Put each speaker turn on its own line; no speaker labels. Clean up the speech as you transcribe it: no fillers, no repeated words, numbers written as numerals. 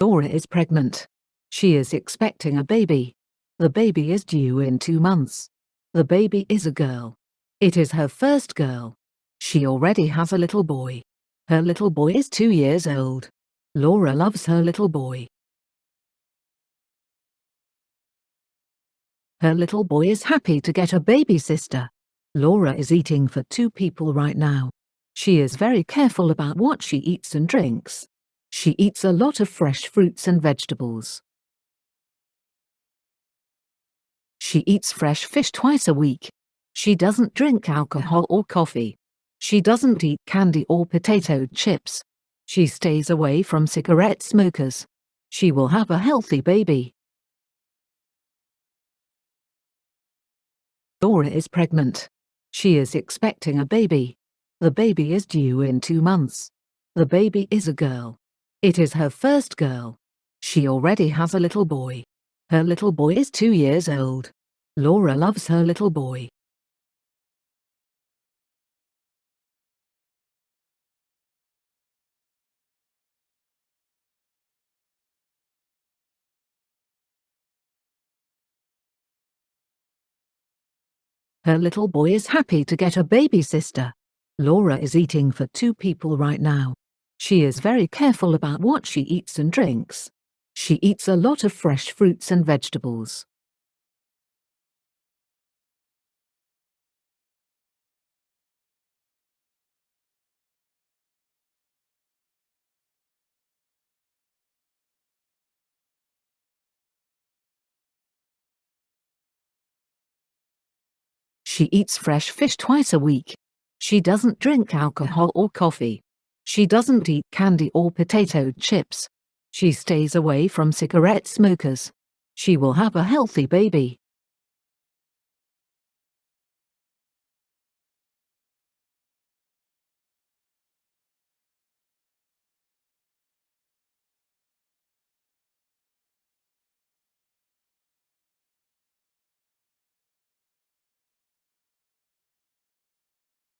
Laura is pregnant. She is expecting a baby. The baby is due in 2 months. The baby is a girl. It is her first girl. She already has a little boy. Her little boy is 2 years old. Laura loves her little boy. Her little boy is happy to get a baby sister. Laura is eating for 2 people right now. She is very careful about what she eats and drinks. She eats a lot of fresh fruits and vegetables. She eats fresh fish twice a week. She doesn't drink alcohol or coffee. She doesn't eat candy or potato chips. She stays away from cigarette smokers. She will have a healthy baby. Laura is pregnant. She is expecting a baby. The baby is due in 2 months. The baby is a girl. It is her first girl. She already has a little boy. Her little boy is 2 years old. Laura loves her little boy. Her little boy is happy to get a baby sister. Laura is eating for 2 people right now. She is very careful about what she eats and drinks. She eats a lot of fresh fruits and vegetables. She eats fresh fish twice a week. She doesn't drink alcohol or coffee. She doesn't eat candy or potato chips. She stays away from cigarette smokers. She will have a healthy baby.